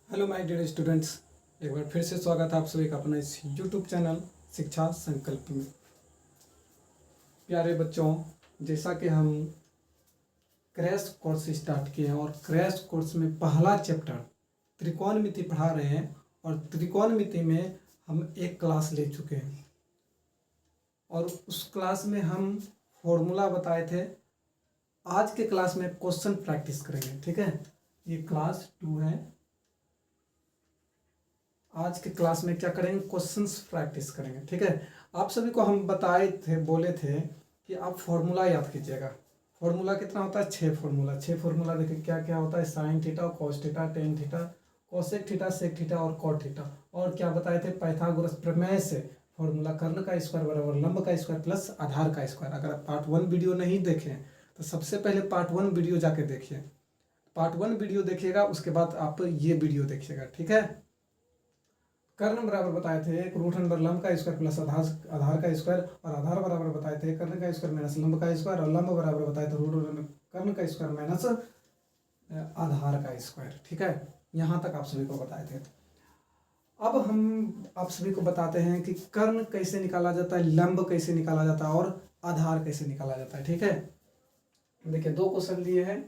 Hello my dear students, एक बार फिर से स्वागत है आप सभी का अपना इस यूट्यूब चैनल शिक्षा संकल्प में। प्यारे बच्चों, जैसा कि हम क्रैश कोर्स स्टार्ट किए हैं और क्रैश कोर्स में पहला चैप्टर त्रिकोणमिति पढ़ा रहे हैं और त्रिकोणमिति में हम एक क्लास ले चुके हैं और उस क्लास में हम फॉर्मूला बताए थे। आज के क्लास में क्वेश्चन प्रैक्टिस करेंगे, ठीक है। ये क्लास 2 है। आज के क्लास में क्या करेंगे, क्वेश्चंस प्रैक्टिस करेंगे, ठीक है। आप सभी को हम बताए थे, बोले थे कि आप फॉर्मूला याद कीजिएगा। फॉर्मूला कितना होता है? 6 फॉर्मूला देखिए क्या क्या होता है। Sine theta, cos theta, tan theta, cosec theta, sec theta और कॉट थीटा। और क्या बताए थे? पाइथागोरस प्रमेय से फॉर्मूला कर्ण का स्क्वायर बराबर लंब का स्क्वायर प्लस आधार का स्क्वायर। अगर आप पार्ट 1 वीडियो नहीं देखें तो सबसे पहले पार्ट 1 वीडियो जाके देखिए। पार्ट 1 वीडियो देखिएगा, उसके बाद आप ये वीडियो देखिएगा, ठीक है। कर्ण बराबर बताए थे एक रूट अंडर लंब का स्क्वायर प्लस आधार का स्क्वायर, और आधार बराबर बताए थे कर्ण का स्क्वायर माइनस लंब का स्क्वायर, और लंब बराबर बताए थे रूट अंडर कर्ण का स्क्वायर माइनस आधार का स्क्वायर, ठीक है। यहाँ तक आप सभी को बताए थे। अब हम आप सभी को बताते हैं कि कर्ण कैसे निकाला जाता है, लंब कैसे निकाला जाता है और आधार कैसे निकाला जाता है, ठीक है। देखिए 2 क्वेश्चन दिए हैं।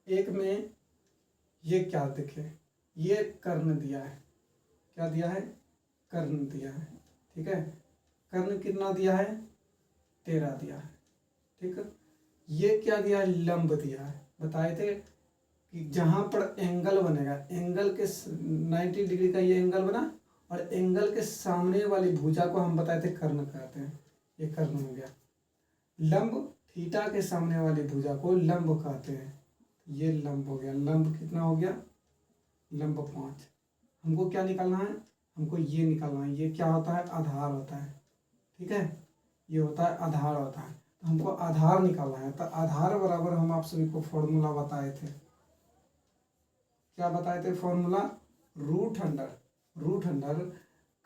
एक में ये क्या, देखिए ये कर्ण दिया है, क्या दिया है? कर्ण दिया है, ठीक है। कर्ण कितना दिया है? 13 दिया है, ठीक है। ये क्या दिया है? लंब दिया है। बताए थे कि जहां पर एंगल बनेगा, एंगल के 90 डिग्री का ये एंगल बना और एंगल के सामने वाली भुजा को हम बताए थे कर्ण कहते हैं। ये कर्ण हो गया। लंब, थीटा के सामने वाली भुजा को लंब कहते हैं। ये लंब हो गया। लंब कितना हो गया? लंब 5। हमको क्या निकालना है? हमको ये निकालना है। ये क्या होता है? आधार होता है, ठीक है। ये होता है आधार होता है। तो हमको आधार निकालना है। तो आधार बराबर हम आप सभी को फॉर्मूला बताए थे। क्या बताए थे फॉर्मूला? रूट अंडर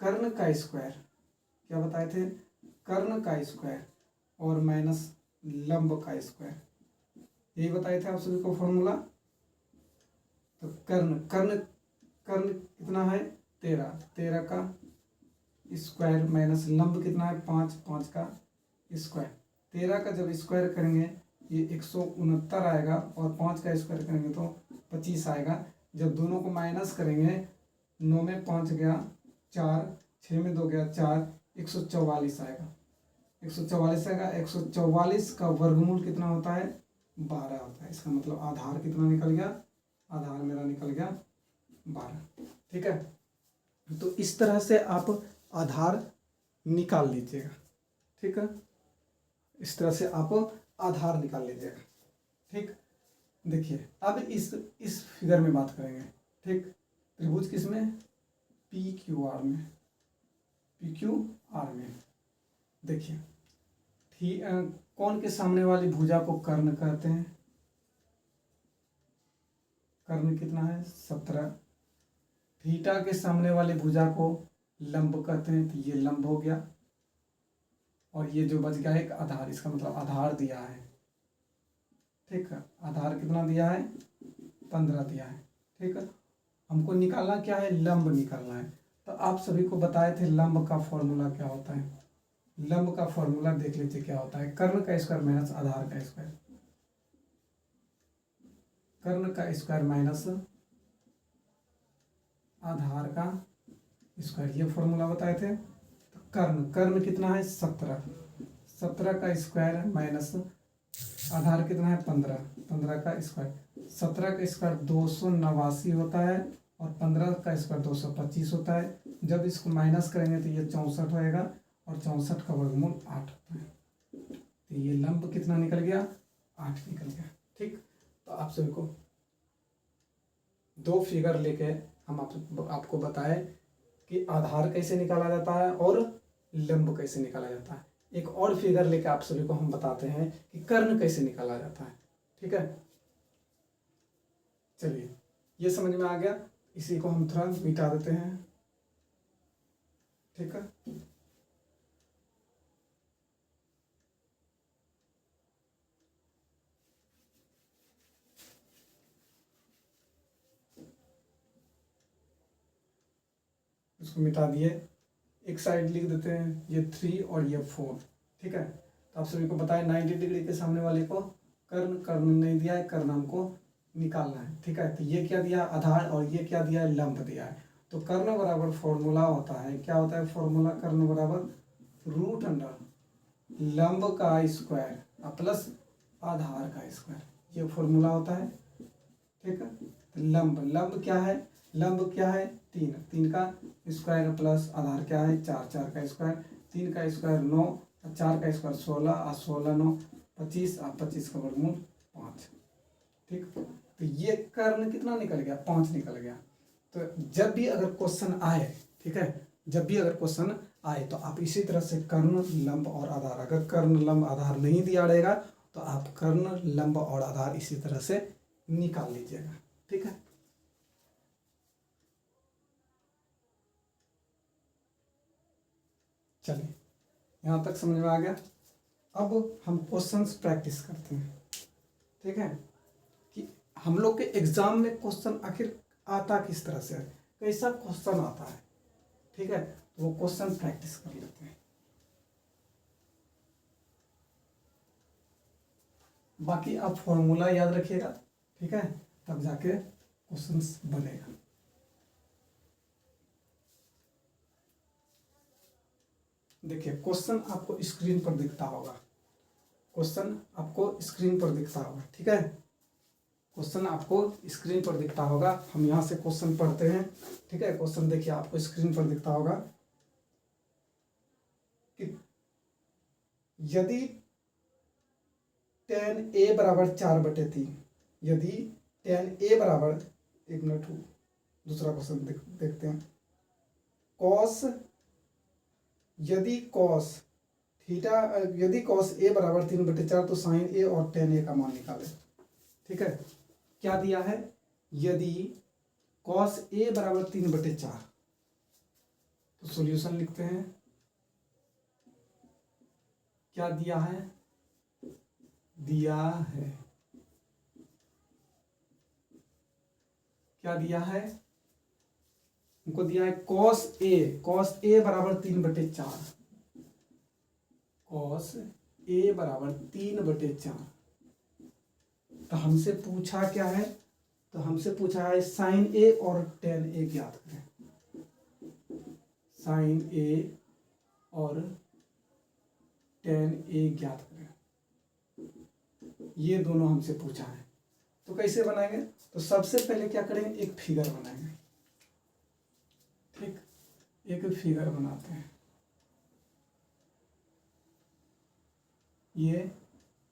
कर्ण का स्क्वायर। क्या बताए थे? कर्ण का स्क्वायर और माइनस लंब का स्क्वायर। यही बताए थे आप सभी को फॉर्मूला। तो कर्ण कर्ण कर्ण कितना है? 13 का स्क्वायर माइनस लंब कितना है? 5 का स्क्वायर। 13 का जब स्क्वायर करेंगे ये 169 आएगा और 5 का स्क्वायर करेंगे तो 25 आएगा। जब दोनों को माइनस करेंगे, 9 में 5 गया 4, 6 में 2 गया 4, 144 आएगा। 144 आएगा। 144 का वर्गमूल कितना होता है? 12 होता है। इसका मतलब आधार कितना निकल गया? आधार मेरा निकल गया 12, ठीक है। तो इस तरह से आप आधार निकाल लीजिएगा, ठीक है। इस तरह से आप आधार निकाल लीजिएगा, ठीक। देखिए अब इस फिगर में बात करेंगे, ठीक। त्रिभुज किसमें? पी क्यू आर में। पी क्यू आर में देखिए कौन के सामने वाली भुजा को कर्ण कहते हैं? कर्ण कितना है? 17। थीटा के सामने वाली भुजा को लंब कहते हैं, तो ये लंब हो गया। और ये जो बच गया एक आधार, इसका मतलब आधार दिया है, ठीक है। आधार कितना दिया है? 15 दिया है, ठीक है। हमको निकालना क्या है? लंब निकालना है। तो आप सभी को बताए थे लंब का फॉर्मूला क्या होता है। लंब का फॉर्मूला देख लीजिए क्या होता है। कर्ण का स्क्वायर माइनस आधार का स्क्वायर। कर्ण का स्क्वायर माइनस आधार का स्क्वायर, ये फॉर्मूला बताए थे। तो कर्ण कर्ण कितना है? 17। 17 का स्क्वायर माइनस आधार कितना है? 15। 15 का स्क्वायर। 17 का स्क्वायर 289 होता है और 15 का स्क्वायर 225 होता है। जब इसको माइनस करेंगे तो ये 64 होएगा और 64 का वर्गमूल 8 होता है। तो ये लंब कितना निकल गया? 8 निकल गया, ठीक। तो आप सभी को 2 फिगर लेके हम आपको बताए कि आधार कैसे निकाला जाता है और लंब कैसे निकाला जाता है। एक और फिगर लेके आप सभी को हम बताते हैं कि कर्ण कैसे निकाला जाता है, ठीक है। चलिए ये समझ में आ गया। इसी को हम थोड़ा मिटा देते हैं, ठीक है। इसको मिटा दिए, एक साइड लिख देते हैं ये 3 और ये 4, ठीक है। तो आप सभी को पता है 90 डिग्री के सामने वाले को कर्ण नहीं दिया है, कर्ण हमको निकालना है, ठीक है। तो ये क्या दिया, आधार, और ये क्या दिया है, लंब दिया है। तो कर्ण बराबर फॉर्मूला होता है, क्या होता है फॉर्मूला, कर्ण बराबर रूट अंडर लंब का स्क्वायर प्लस आधार का स्क्वायर, ये फॉर्मूला होता है, ठीक है। तो लंब क्या है, लंब क्या है 3, 3 का स्क्वायर प्लस आधार क्या है 4, 4 का स्क्वायर, 3 का स्क्वायर 9, 4 का स्क्वायर 16, और 16 9 25, और 25 का वर्गमूल 5, ठीक। तो ये कर्ण कितना निकल गया, 5 निकल गया। तो जब भी अगर क्वेश्चन आए, ठीक है, जब भी अगर क्वेश्चन आए तो आप इसी तरह से कर्ण लंब और आधार, अगर कर्ण लंब आधार नहीं दिया रहेगा तो आप कर्ण लंब और आधार इसी तरह से निकाल लीजिएगा, ठीक है। चलिए यहाँ तक समझ में आ गया। अब हम क्वेश्चंस प्रैक्टिस करते हैं, ठीक है, कि हम लोग के एग्जाम में क्वेश्चन आखिर आता किस तरह से है, कैसा क्वेश्चन आता है, ठीक है। तो वो क्वेश्चन प्रैक्टिस कर लेते हैं, बाकी आप फॉर्मूला याद रखिएगा, ठीक है, तब जाके क्वेश्चंस बनेगा। देखिए क्वेश्चन आपको स्क्रीन पर दिखता होगा, क्वेश्चन आपको स्क्रीन पर दिखता होगा, ठीक है, क्वेश्चन आपको स्क्रीन पर दिखता होगा। हम यहाँ से क्वेश्चन पढ़ते हैं, ठीक है। क्वेश्चन देखिए आपको स्क्रीन पर दिखता होगा कि यदि tan a बराबर 4/3, यदि tan a बराबर, एक मिनट दूसरा क्वेश्चन देखते हैं, कॉस, यदि कॉस थीटा, यदि कॉस a बराबर 3/4 तो साइन a और tan a का मान निकाले, ठीक है। क्या दिया है, यदि कॉस a बराबर 3/4, तो सॉल्यूशन लिखते हैं, क्या दिया है, दिया है, क्या दिया है, हमको दिया है कॉस ए बराबर 3/4, कॉस ए बराबर 3/4। तो हमसे पूछा क्या है, तो हमसे पूछा है साइन ए और टेन ए ज्ञात करें, साइन ए और टेन ए ज्ञात करें, ये दोनों हमसे पूछा है। तो कैसे बनाएंगे, तो सबसे पहले क्या करेंगे, एक फिगर बनाएंगे, ठीक, एक फिगर बनाते हैं, ये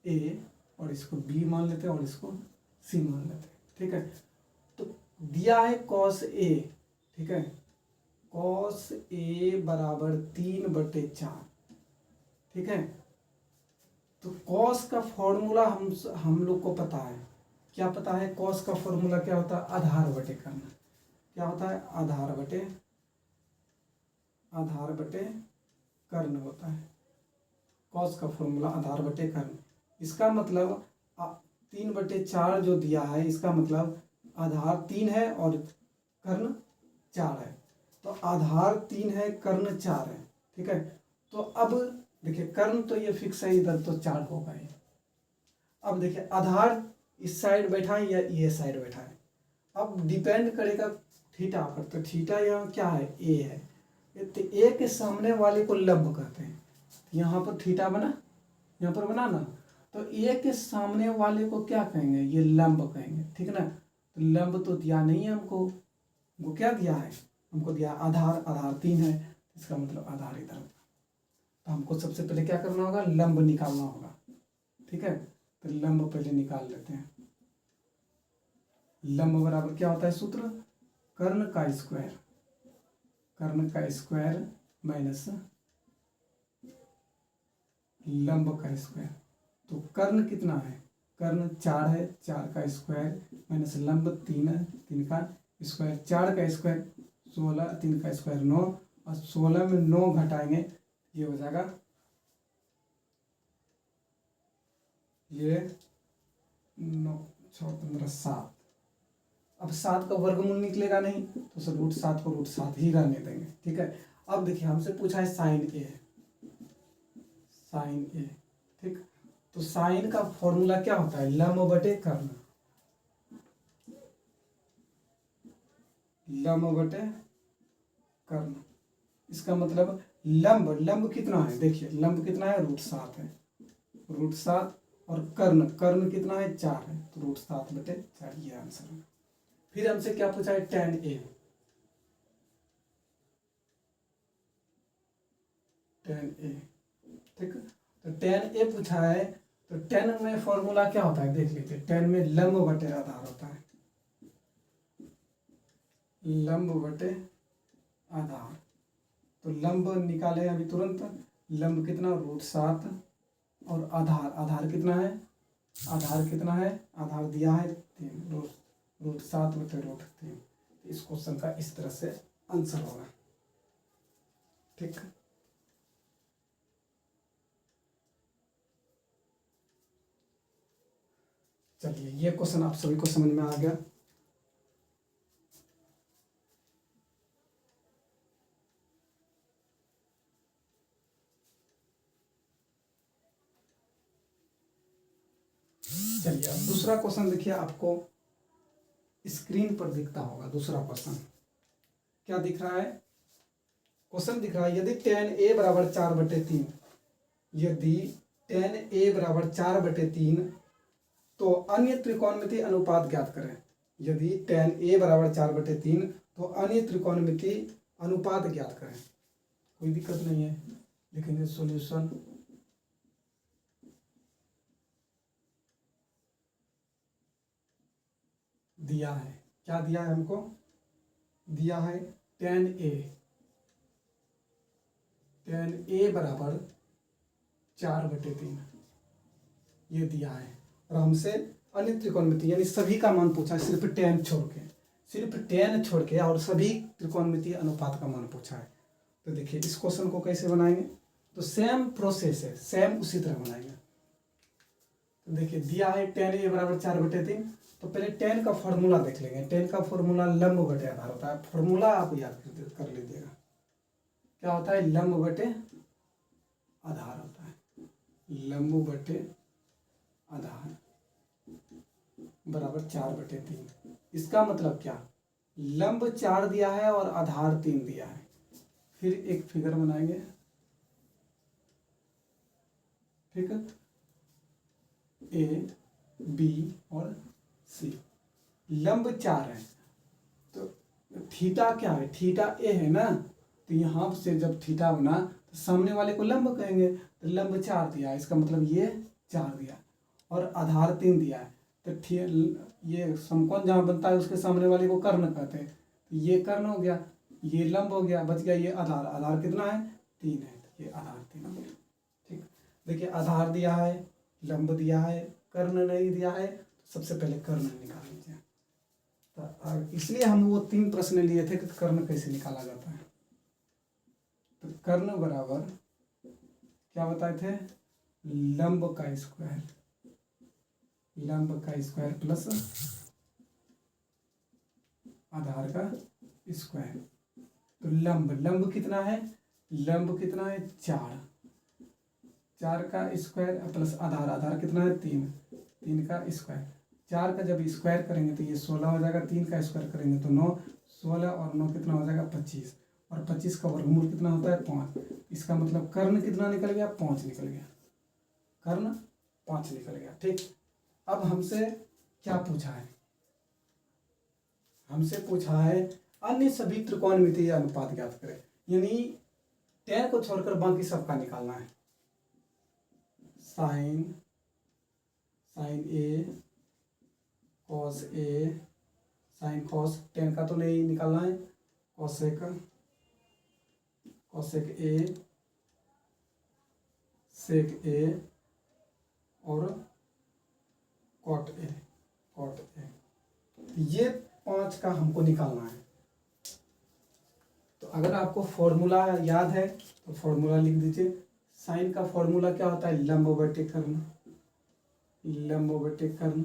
ए और इसको बी मान लेते हैं और इसको सी मान लेते हैं, ठीक है। तो दिया है कॉस ए, ठीक है, कॉस ए बराबर 3/4, ठीक है। तो कॉस का फॉर्मूला हम लोग को पता है, क्या पता है, कॉस का फॉर्मूला क्या होता है, आधार बटे कर्ण, क्या होता है, आधार बटे कर्ण होता है, कॉस का फॉर्मूला आधार बटे कर्ण। इसका मतलब 3/4 जो दिया है, इसका मतलब आधार 3 है और कर्ण 4 है, तो आधार 3 है, कर्ण 4 है, ठीक है। तो अब देखिए कर्ण तो ये फिक्स है, इधर तो 4 होगा ये। अब देखिए आधार इस साइड बैठा है या ये साइड बैठा है, अब डिपेंड करेगा थीटा पर, तो थीटा यहाँ क्या है, ए है, तो ए के सामने वाले को लंब कहते हैं, यहाँ पर थीटा बना, यहाँ पर बना ना, तो ए के सामने वाले को क्या कहेंगे, ये लंब कहेंगे, ठीक है ना। तो लंब तो दिया नहीं है हमको, वो क्या दिया है, हमको दिया आधार, आधार 3 है, इसका मतलब आधार इधर होगा। तो हमको सबसे पहले क्या करना होगा, लंब निकालना होगा, ठीक है। तो लंब पहले निकाल लेते हैं, लंब बराबर क्या होता है सूत्र, कर्ण का स्क्वायर माइनस लंब का स्क्वायर। तो कर्ण कितना है, कर्ण 4 है, 4 का स्क्वायर माइनस लंब 3 है, 3 का स्क्वायर, 4 का स्क्वायर 16, 3 का स्क्वायर 9, और 16 में 9 घटाएंगे, ये हो जाएगा, ये 9 6 15 7, अब 7 का वर्गमूल निकलेगा नहीं, तो सर √7 को √7 ही रहने देंगे। ठीक है, अब देखिए हमसे पूछा है साइन ए, साइन ए। ठीक, तो साइन का फॉर्मूला क्या होता है, लंब बटे कर्ण, लंब बटे कर्ण। इसका मतलब लंब, लंब कितना है, देखिए लंब कितना है, √7 है, √7, और कर्ण, कर्ण कितना है, 4 है, तो √7 बटे 4, ये आंसर है। फिर हमसे क्या पूछा है, tan A, tan A। ठीक, तो tan A पूछा है, तो tan में फॉर्मूला क्या होता है, देख लीजिए, tan में लंब बटे आधार होता है, लंब बटे आधार। तो लंब निकाले अभी तुरंत, लंब कितना, √7, और आधार, आधार कितना है, आधार कितना है, आधार दिया है 3, √7 बटे √3। इस क्वेश्चन का इस तरह से आंसर होगा। ठीक, चलिए ये क्वेश्चन आप सभी को समझ में आ गया। चलिए अब दूसरा क्वेश्चन देखिए, आपको स्क्रीन पर दिखता होगा। दूसरा क्वेश्चन क्या दिख रहा है, क्वेश्चन दिख रहा है, यदि tan A बराबर 4/3, यदि tan A बराबर 4/3, तो अन्य त्रिकोणमिति अनुपात ज्ञात करें। यदि tan A बराबर 4/3, तो अन्य त्रिकोणमिति अनुपात ज्ञात करें। कोई दिक्कत नहीं है, लिखेंगे सॉल्यूशन। दिया है, क्या दिया है हमको, दिया है tan A बराबर 4/3, ये दिया है। और हमसे अन्य त्रिकोणमिति यानी सभी का मान पूछा है, सिर्फ tan छोड़ के, सिर्फ tan छोड़ के, और सभी त्रिकोणमिति अनुपात का मान पूछा है। तो देखिए इस क्वेश्चन को कैसे बनाएंगे, तो सेम प्रोसेस है, सेम उसी तरह बनाएंगे। तो देखिए दिया है tan A बराबर 4/3, तो पहले tan का फॉर्मूला देख लेंगे। tan का फॉर्मूला लंब बटे आधार होता है, फॉर्मूला आप याद कर लीजिएगा, क्या होता है, लंब बटे आधार होता है, लंब बटे आधार बराबर 4/3। इसका मतलब क्या, लंब 4 दिया है और आधार 3 दिया है। फिर एक फिगर बनाएंगे, ठीक है, A, B और C, लंब 4 है, तो थीटा क्या है, थीटा A है ना, तो यहाँ से जब थीटा बना तो सामने वाले को लंब कहेंगे, तो लंब 4 दिया है, इसका मतलब ये 4 दिया, और आधार 3 दिया है, तो ये समकोण जहाँ बनता है उसके सामने वाले को कर्ण कहते हैं। तो ये कर्ण हो गया, ये लंब हो गया, बच गया ये आधार, आधार कितना है, 3 है, तो ये आधार 3 हो गया। ठीक, देखिए आधार दिया है, लंब दिया है, कर्ण नहीं दिया है, तो सबसे पहले कर्ण निकाल लीजिए। तो इसलिए हम वो 3 प्रश्न लिए थे कि कर्ण कैसे निकाला जाता है। तो कर्ण बराबर क्या बताए थे, लंब का स्क्वायर, लंब का स्क्वायर प्लस आधार का स्क्वायर। तो लंब, लंब कितना है, लंब कितना है, 4, 4 का स्क्वायर प्लस आधार, आधार कितना है, 3, 3 का स्क्वायर। 4 का जब स्क्वायर करेंगे तो ये 16 हो जाएगा, 3 का स्क्वायर करेंगे तो 9, 16 और 9 कितना हो जाएगा, 25, और 25 का वर्गमूल कितना होता है, 5। इसका मतलब कर्ण कितना निकल गया, 5 निकल गया, कर्ण 5 निकल गया। ठीक, अब हमसे क्या पूछा है, हमसे पूछा है अन्य सभी त्रिकोणमितीय अनुपात ज्ञात करें, यानी tan को छोड़कर बाकी सबका निकालना है। Sign, sign A, cos A, sine cos, tan का तो नहीं निकालना है, कॉसेक, कॉसेक ए, सेक ए और कॉट ए, कॉट ए, ये 5 का हमको निकालना है। तो अगर आपको फॉर्मूला याद है तो फॉर्मूला लिख दीजिए। साइन का फॉर्मूला क्या होता है, लंब बटे कर्ण, लंब बटे कर्ण।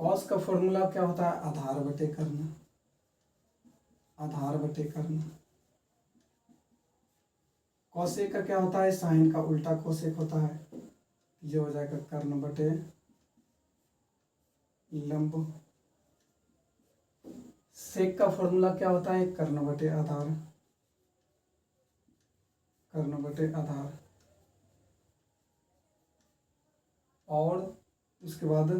कॉस का फॉर्मूला क्या होता है, आधार बटे कर्ण, आधार बटे कर्ण। कोसेक का क्या होता है, साइन का उल्टा कोसेक होता है, ये हो जाएगा कर्ण बटे लंब। सेक का फॉर्मूला क्या होता है, कर्ण बटे आधार, कर्ण बटे आधार। और उसके बाद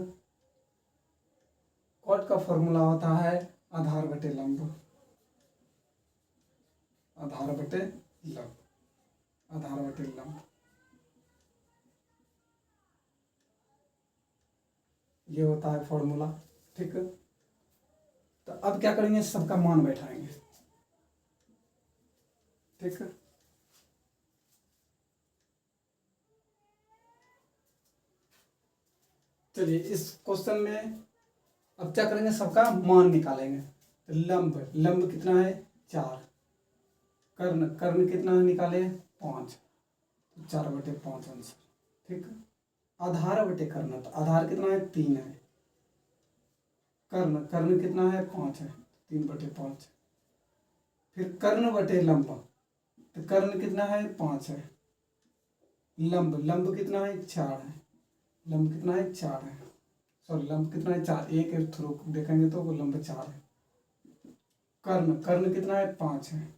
कॉट का फॉर्मूला होता है आधार बटे लंब, आधार बटे लंब, आधार बटे लंब। ये होता है फॉर्मूला। ठीक है, तो अब क्या करेंगे, सबका मान बैठाएंगे। ठीक है, चलिए इस क्वेश्चन में अब क्या करेंगे, सबका मान निकालेंगे। तो लंब, लंब कितना है 4, कर्ण, कर्ण कितना निकाले 5, 4/5 आंसर। ठीक है, आधार बटे कर्ण, तो आधार कितना है 3 है, कर्ण, कर्ण कितना है 5 है, 3/5। फिर कर्ण बटे लंब, तो कर्ण कितना है 5 है, लंब, लंब कितना है 4 है, लंब कितना है 4 है, सॉरी लंब कितना है 4, एक थ्रू देखेंगे तो वो लंब 4 है। कर्ण, कर्ण कितना है 5 है,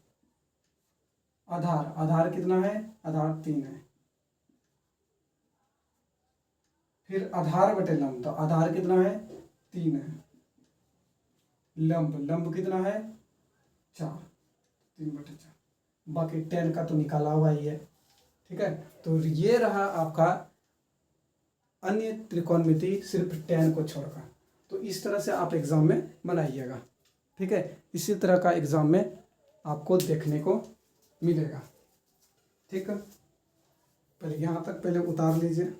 आधार, आधार कितना है, आधार 3 है। फिर आधार बटे लंब, तो आधार कितना है 3 है, लंब, लंब कितना है 4, 3/4। बाकी 10 का तो निकाला हुआ ही है। ठीक है, तो ये रहा आपका अन्य त्रिकोणमिति सिर्फ 10 को छोड़कर। तो इस तरह से आप एग्जाम में बनाइएगा। ठीक है, इसी तरह का एग्जाम में आपको देखने को मिलेगा। ठीक है, पहले यहाँ तक पहले उतार लीजिए।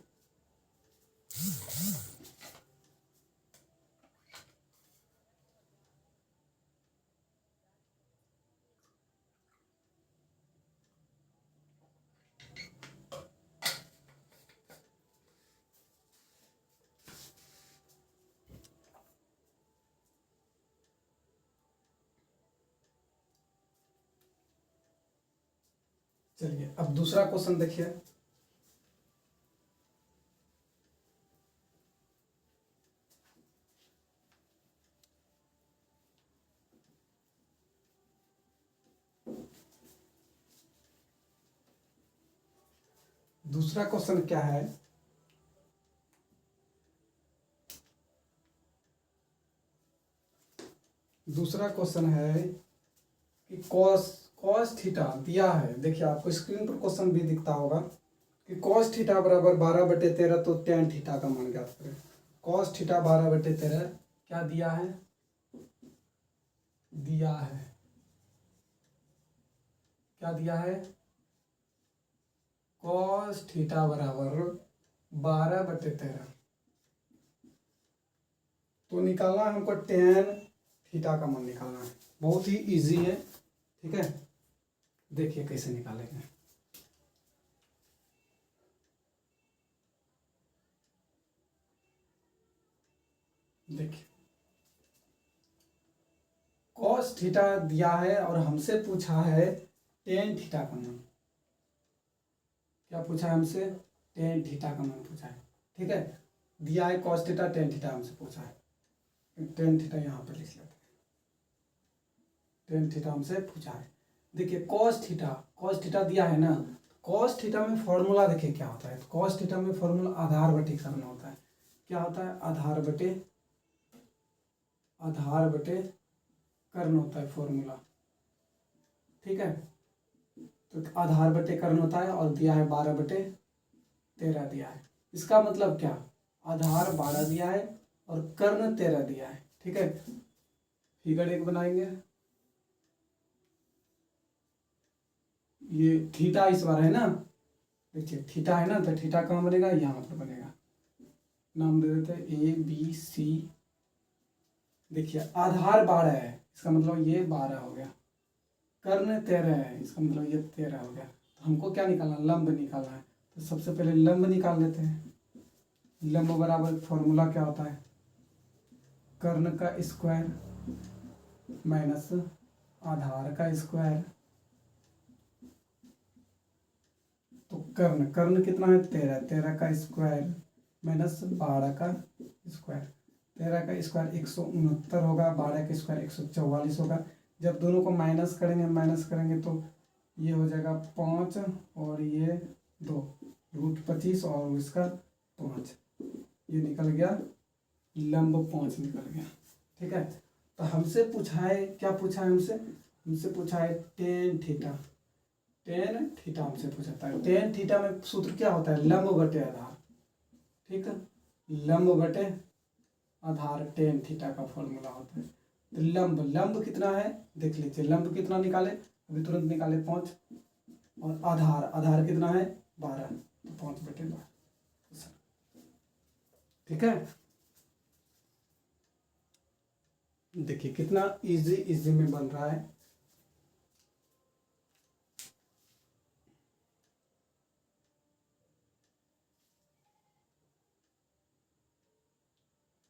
चलिए अब दूसरा क्वेश्चन देखिए। दूसरा क्वेश्चन क्या है, दूसरा क्वेश्चन है कि कॉस, कॉस थीटा दिया है। देखिए आपको स्क्रीन पर क्वेश्चन भी दिखता होगा कि कॉस थीटा बराबर 12/13, तो tan थीटा का मान ज्ञात करें। कॉस थीटा 12/13 क्या दिया है, दिया है, क्या दिया है, कॉस थीटा बराबर 12/13। तो निकालना है हमको tan थीटा का मान निकालना है, बहुत ही इजी है। ठीक है, देखिए कैसे निकालेंगे। देखिए कॉस थीटा दिया है और हमसे पूछा है tan थीटा का मान। क्या पूछा है हमसे, tan थीटा का मान पूछा है। ठीक है, दिया है कॉस थीटा, tan थीटा हमसे पूछा है। tan थीटा यहाँ पर लिख लेते हैं, tan थीटा हमसे पूछा है। देखिए कॉस थीटा, कॉस थीटा दिया है ना, कॉस थीटा में फॉर्मूला देखिए क्या होता है। कॉस थीटा में फॉर्मूला आधार बटे कर्ण होता है। क्या होता है, आधार बटे, आधार बटे कर्ण होता है फॉर्मूला। ठीक है, तो आधार बटे कर्ण होता है और दिया है 12/13 दिया है। इसका मतलब क्या, आधार 12 दिया है और कर्ण 13 दिया है। ठीक है, फिगर 1 बनाएंगे। ये थीटा इस बार है ना, देखिए थीटा है ना, तो थीटा कहाँ बनेगा, यहाँ पर बनेगा। नाम दे देते हैं ABC। देखिए आधार 12 है, इसका मतलब ये 12 हो गया, कर्ण 13 है, इसका मतलब ये 13 हो गया। तो हमको क्या निकालना, लंब निकालना है। तो सबसे पहले लंब निकाल लेते हैं। लंब बराबर फॉर्मूला क्या होता है, कर्ण का स्क्वायर माइनस आधार का स्क्वायर। तो कर्ण कर्ण कितना है 13, 13 का स्क्वायर माइनस 12 का स्क्वायर। 13 का स्क्वायर 169 होगा, 12 का स्क्वायर 144 होगा। जब दोनों को माइनस करेंगे तो ये हो जाएगा 5 और ये 2, √25 और इसका 5, ये निकल गया लंब 5 निकल गया। ठीक है, तो हमसे पूछा है, क्या पूछा है हमसे पूछा है टेन थीटा। टेन थीटा हमसे पूछा था। टेन थीटा में सूत्र क्या होता है, लंब बटे आधार। ठीक है, लंब बटे आधार टेन थीटा का फॉर्मूला होता है। तो लंब कितना है देख लीजिए, लंब कितना निकाले, अभी तुरंत निकाले 5, और आधार कितना है 12, तो 5/12। ठीक है, देखिए कितना इजी में बन रहा है।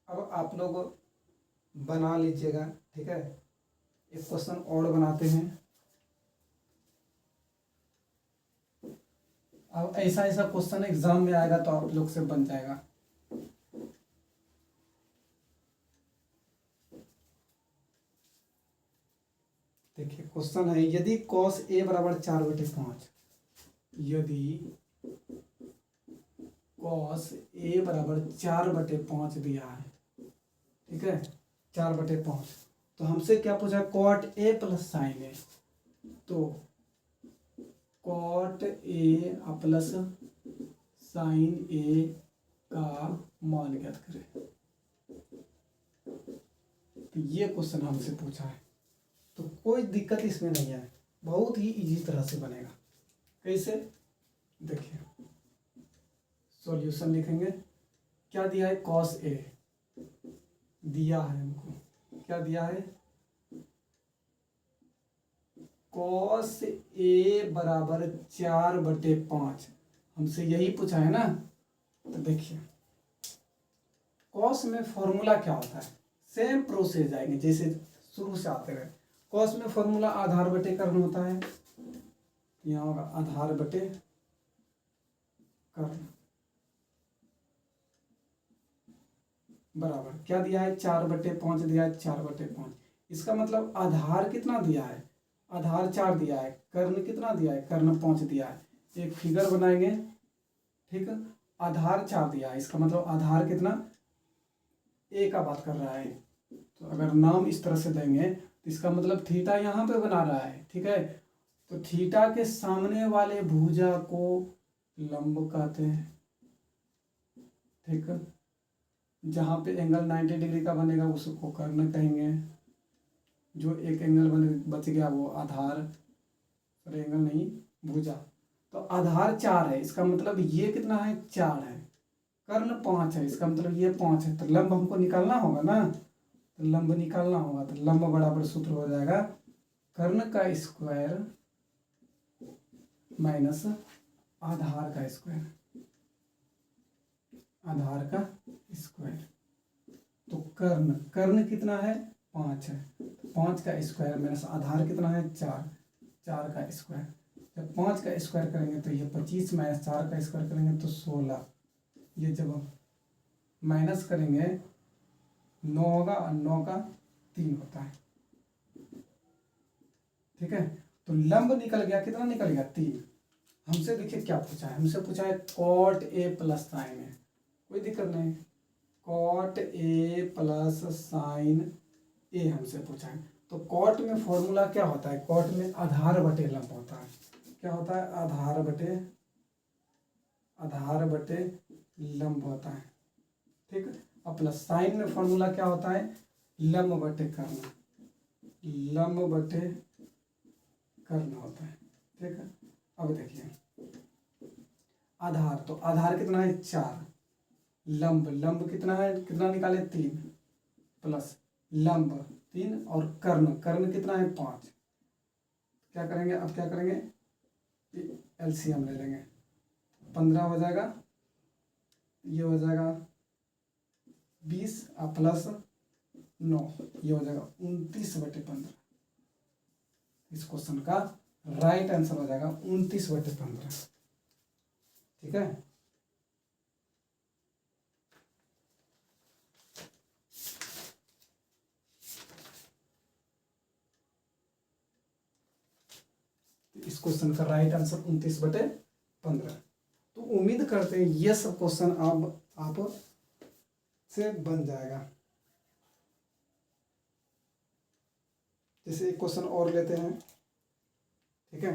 अब आप लोग बना लीजिएगा। ठीक है, एक क्वेश्चन और बनाते हैं। अब ऐसा क्वेश्चन एग्जाम में आएगा तो आप लोग से बन जाएगा। देखिए क्वेश्चन है, यदि cos a बराबर 4/5, यदि cos a बराबर 4/5 दिया है। ठीक है, 4/5, तो हमसे क्या पूछा, cot a plus sign a। तो cot a plus sign a का मान ज्ञात करें। तो ये क्वेश्चन हमसे पूछा है, तो कोई दिक्कत इसमें नहीं है, बहुत ही इजी तरह से बनेगा। कैसे, देखिए सॉल्यूशन लिखेंगे। क्या दिया है, cos a दिया है हमको, क्या दिया है, cos a बराबर 4/5, हमसे यही पूछा है ना। तो देखिए cos में फॉर्मूला क्या होता है, सेम प्रोसेस जाएंगे जैसे शुरू से आते रहे। cos में फॉर्मूला आधार बटे कर्ण होता है, यहाँ होगा आधार बटे कर्ण बराबर क्या दिया है, 4/5 दिया है, 4/5। इसका मतलब आधार कितना दिया है, आधार 4 दिया है, कर्ण कितना दिया है, कर्ण 5 दिया है। एक फिगर बनाएंगे। ठीक है, आधार 4 दिया है, इसका मतलब आधार कितना, a का बात कर रहा है। तो अगर नाम इस तरह से देंगे तो इसका मतलब थीटा यहाँ पे बना रहा है। ठीक है, तो थीटा के सामने वाले भुजा को लंब कहते हैं। ठीक है, जहाँ पे एंगल 90 डिग्री का बनेगा उसको कर्ण कहेंगे। जो एक एंगल बच गया वो आधार, और एंगल नहीं भुजा। तो आधार 4 है, इसका मतलब ये कितना है, 4 है। कर्ण 5 है, इसका मतलब ये 5 है। तो लंब हमको निकालना होगा ना, तो लंब निकालना होगा, तो लंब बराबर सूत्र हो जाएगा कर्ण का स्क्वायर माइनस आधार का स्क्वायर, आधार का स्क्वायर। तो कर्ण कितना है, 5 है, 5 का स्क्वायर माइनस आधार कितना है, 4, 4 का स्क्वायर। जब 5 का स्क्वायर करेंगे तो ये 25 माइनस 4 का स्क्वायर करेंगे तो 16। ये जब माइनस करेंगे 9 होगा, और 9 का 3 होता है। ठीक है, तो लंब निकल गया, कितना निकल गया, 3। हमसे देखिए क्या पूछा है, हमसे पूछा है cot a plus sign a, कोई दिक्कत नहीं, cot a plus sign a हमसे पूछा है। तो cot में फॉर्मूला क्या होता है, cot में आधार बटे लंब होता है। क्या होता है, आधार बटे लंब होता है। ठीक है, और प्लस साइन में फॉर्मूला क्या होता है, लंब बटे कर्ण, लंब बटे कर्ण होता है। ठीक है, अब देखिए आधार, तो आधार कितना है, 4, लंब कितना है, कितना निकाले, 3, प्लस लंब 3 और कर्ण कितना है, 5। क्या करेंगे, अब क्या करेंगे, एलसीएम ले लेंगे, 15 हो जाएगा, ये हो जाएगा 20 और प्लस 9, ये हो जाएगा 29/15। इस क्वेश्चन का राइट आंसर हो जाएगा 29/15। ठीक है। इस क्वेश्चन का राइट आंसर 29/15। तो उम्मीद करते हैं ये सब क्वेश्चन आप से बन जाएगा। जैसे एक क्वेश्चन और लेते हैं। ठीक है,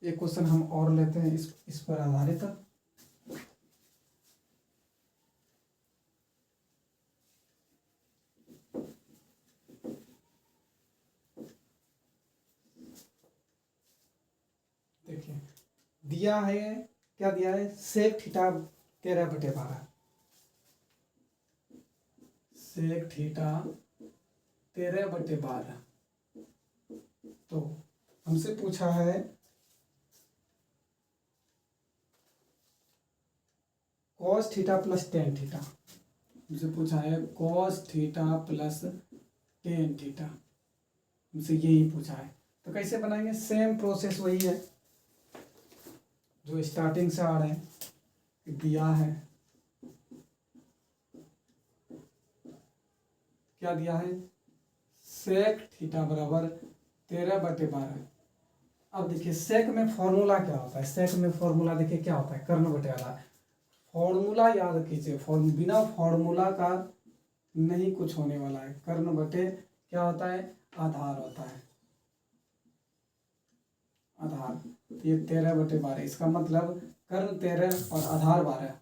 एक क्वेश्चन हम और लेते हैं इस पर आधारित। देखिए दिया है, क्या दिया है, सेक थीटा 13/12। Sec theta 13/12। तो हमसे पूछा है cos theta plus tan theta. हमसे पूछा है cos theta plus tan theta, हमसे यही पूछा है। तो कैसे बनाएंगे, सेम प्रोसेस वही है जो स्टार्टिंग से आ रहे हैं। दिया है, क्या दिया है, सेक थीटा बराबर 13/12। अब देखिए सेक में फॉर्मूला क्या होता है, सेक में फॉर्मूला देखिए क्या होता है, कर्ण बटे आधार। फॉर्मूला याद कीजिए, बिना फॉर्मूला का नहीं कुछ होने वाला है। कर्ण बटे क्या होता है, आधार होता है, आधार। ये 13/12, इसका मतलब कर्ण 13 और आधार 12।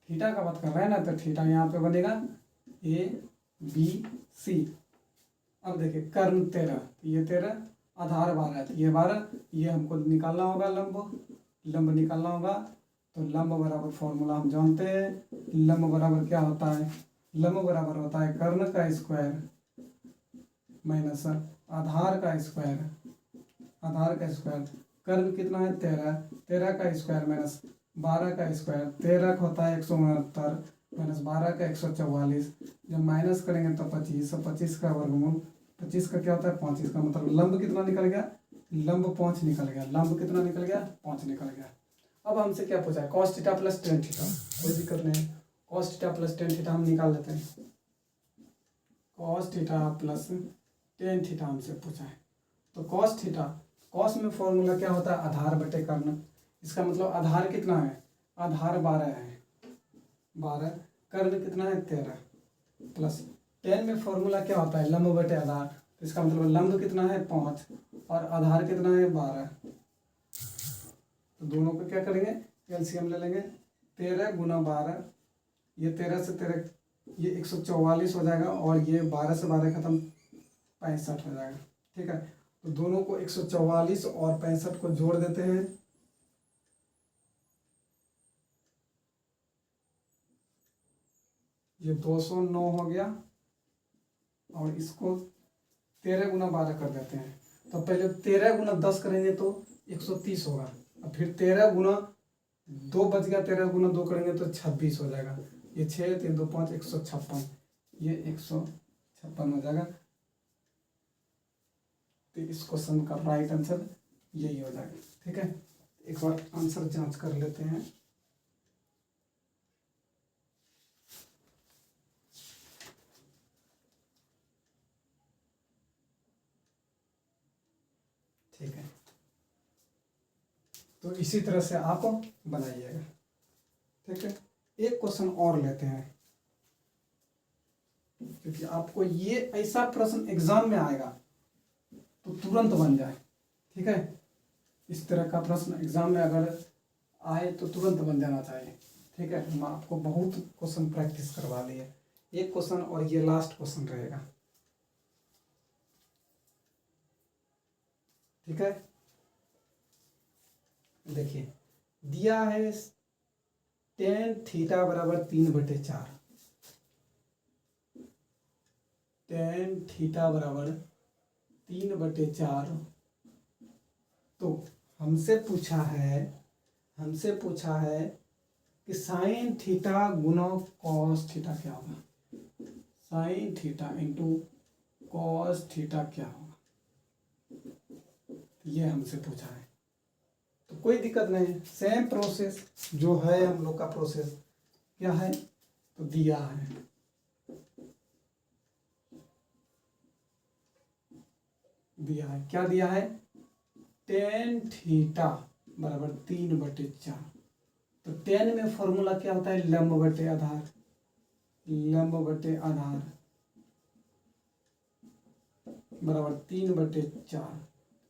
थीटा का बात कर रहे हैं ना, तो थीटा यहाँ पे बनेगा ABC। अब देखिए कर्ण 13, ये 13, आधार 12, तो ये 12, ये हमको निकालना होगा लंब निकालना होगा। तो लंब बराबर फॉर्मूला हम जानते हैं, लंब बराबर क्या होता है, लंब बराबर होता है कर्ण का स्क्वायर माइनस आधार का स्क्वायर। आधार का स्क्वायर, कर्ण कितना है 13, 13 का स्क्वायर माइनस 12 का स्क्वायर। 13 का होता है 169 माइनस 12 का 144। जब माइनस करेंगे तो 25, 25 का वर्गमूल, 25 का क्या होता है 5। इसका मतलब लंब कितना निकल गया, लंब 5 निकल गया। लंब कितना निकल गया, 5 निकल गया। अब हमसे क्या पूछा है, cos theta plus tan theta. कोई दिक्कत नहीं है, cos theta plus tan theta हम निकाल लेते हैं। Cos theta plus tan theta हमसे पूछा है। तो कॉस थीटा, कॉस में फॉर्मूला क्या होता है, आधार बटे कर्ण। इसका मतलब आधार कितना है, आधार 12 है, 12, कर्ण कितना है 13, प्लस टेन में फॉर्मूला क्या होता है, लंब बटे आधार। तो इसका मतलब लंब कितना है 5 और आधार कितना है 12। तो दोनों को क्या करेंगे, एलसीएम ले लेंगे। 13 गुना 12, ये 13 से 13, ये 144 हो जाएगा, और ये 12 से 12 खत्म, 65 हो जाएगा। ठीक है, तो दोनों को 144 और 65 को जोड़ देते हैं। ये 209 हो गया, और इसको 13 गुना 12 कर देते हैं। तो पहले 13 गुना 10 करेंगे तो 130 होगा, और फिर 13 गुना 2 बच गया, 13 गुना 2 करेंगे तो 26 हो जाएगा। ये 6 3 2 5 156, ये 156 हो जाएगा। तो इस क्वेश्चन का राइट आंसर यही हो जाएगा। ठीक है, एक बार आंसर जांच कर लेते हैं। ठीक है, तो इसी तरह से आप बनाइएगा। ठीक है, एक क्वेश्चन और लेते हैं, क्योंकि आपको ये ऐसा प्रश्न एग्जाम में आएगा तो तुरंत बन जाए। ठीक है, इस तरह का प्रश्न एग्जाम में अगर आए तो तुरंत बन जाना चाहिए। ठीक है, हम आपको बहुत क्वेश्चन प्रैक्टिस करवा लिए, एक क्वेश्चन और ये लास्ट क्वेश्चन रहेगा। ठीक है, देखिए दिया है टेन थीटा बराबर 3/4। टेन थीटा बराबर 3/4। तो हमसे पूछा है कि साइन थीटा गुना कॉस थीटा क्या होगा। Sine theta into cos theta क्या होगा, ये हमसे पूछा है। तो कोई दिक्कत नहीं है, सेम प्रोसेस जो है हम लोग का प्रोसेस क्या है, तो दिया है क्या दिया है, टेन थीटा बराबर 3/4। तो टेन में फॉर्मूला क्या होता है, लंब बटे आधार, लंब बटे आधार बराबर 3/4।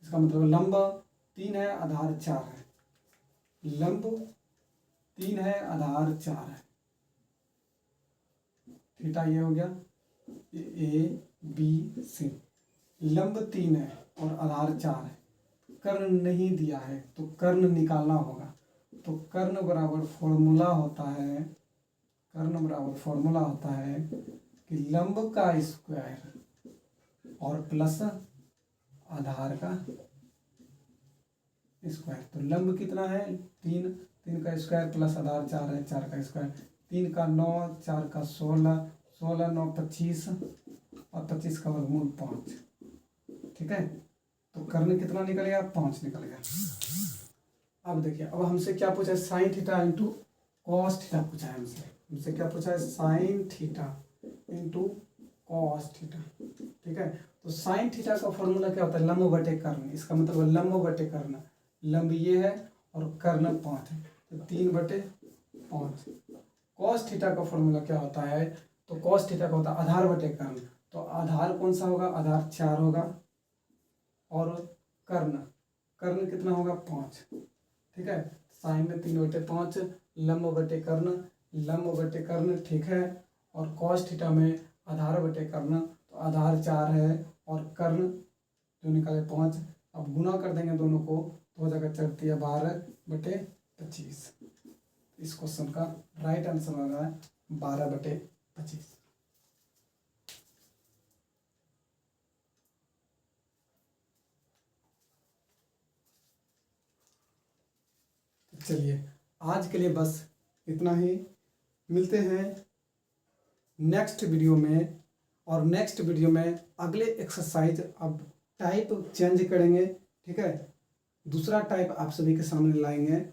इसका मतलब लंब 3 है, आधार 4 है, लंब 3 है, आधार 4 है। थीटा ये हो गया ए बी सी। लंब 3 है और आधार 4 है, कर्ण नहीं दिया है तो कर्ण निकालना होगा। तो कर्ण बराबर फॉर्मूला होता है, कर्ण बराबर फॉर्मूला होता है कि लंब का स्क्वायर और प्लस आधार का स्क्वायर। तो लंब कितना है 3, 3 का स्क्वायर प्लस आधार 4 है, 4 का स्क्वायर, 3 का 9, 4 का 16, 16 9 25 और 25 का वर्गमूल 5। ठीक है, तो कर्ण कितना निकल गया, 5 निकल गया। अब देखिए, अब हमसे क्या पूछा है, sine theta into cos theta पूछा है हमसे क्या पूछा है, sine theta into cos theta. ठीक है, तो साइन थीटा का फॉर्मूला क्या होता है, लंब बटे कर्ण। इसका मतलब लंब बटे कर्ण, लंब ये है और कर्ण 5 है, तो 3/5। कॉस थीटा का फॉर्मूला क्या होता है, तो कॉस थीटा का होता है आधार बटे कर्ण। तो आधार कौन सा होगा, आधार 4 होगा और कर्ण, कर्ण कितना होगा 5। ठीक है, साइन में 3/5, लंब बटे कर्ण, लंब बटे कर्ण। ठीक है, और कॉस थीटा में आधार बटे कर्ण, तो आधार 4 है और कर्ण जो निकाले 5। अब गुना कर देंगे दोनों को तो हो जाएगा 4 × 12/25। इस क्वेश्चन का राइट आंसर होगा 12/25। चलिए, आज के लिए बस इतना ही, मिलते हैं नेक्स्ट वीडियो में। और नेक्स्ट वीडियो में अगले एक्सरसाइज अब टाइप चेंज करेंगे। ठीक है, दूसरा टाइप आप सभी के सामने लाएंगे,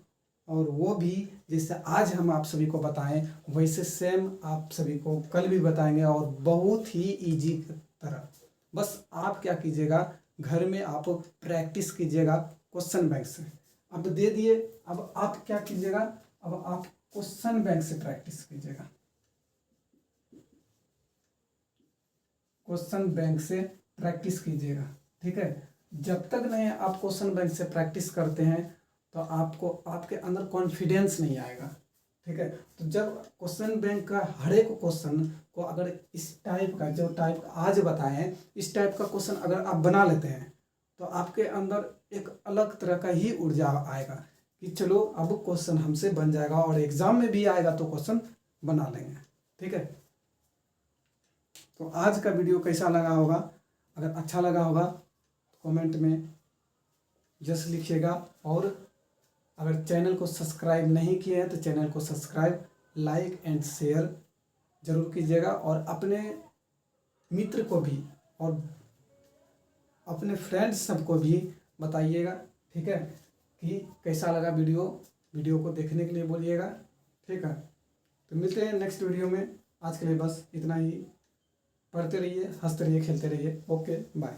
और वो भी जैसे आज हम आप सभी को बताएं वैसे सेम आप सभी को कल भी बताएंगे, और बहुत ही इजी तरह। बस आप क्या कीजिएगा, घर में आप प्रैक्टिस कीजिएगा क्वेश्चन बैंक से। अब दे दिए, अब आप क्या कीजिएगा, अब आप क्वेश्चन बैंक से प्रैक्टिस कीजिएगा, क्वेश्चन बैंक से प्रैक्टिस कीजिएगा। ठीक है, जब तक नहीं आप क्वेश्चन बैंक से प्रैक्टिस करते हैं तो आपको आपके अंदर कॉन्फिडेंस नहीं आएगा। ठीक है, तो जब क्वेश्चन बैंक का हर एक क्वेश्चन को अगर इस टाइप का, जो टाइप आज बताए हैं, इस टाइप का क्वेश्चन अगर आप बना लेते हैं तो आपके अंदर एक अलग तरह का ही ऊर्जा आएगा कि चलो अब क्वेश्चन हमसे बन जाएगा, और एग्जाम में भी आएगा तो क्वेश्चन बना लेंगे। ठीक है, तो आज का वीडियो कैसा लगा होगा, अगर अच्छा लगा होगा तो कमेंट में जस्ट लिखिएगा, और अगर चैनल को सब्सक्राइब नहीं किए हैं तो चैनल को सब्सक्राइब, लाइक एंड शेयर जरूर कीजिएगा, और अपने मित्र को भी और अपने फ्रेंड्स सबको भी बताइएगा। ठीक है, कि कैसा लगा वीडियो को देखने के लिए बोलिएगा। ठीक है, तो मिलते हैं नेक्स्ट वीडियो में। आज के लिए बस इतना ही। पढ़ते रहिए, हंसते रहिए, खेलते रहिए। Okay, bye.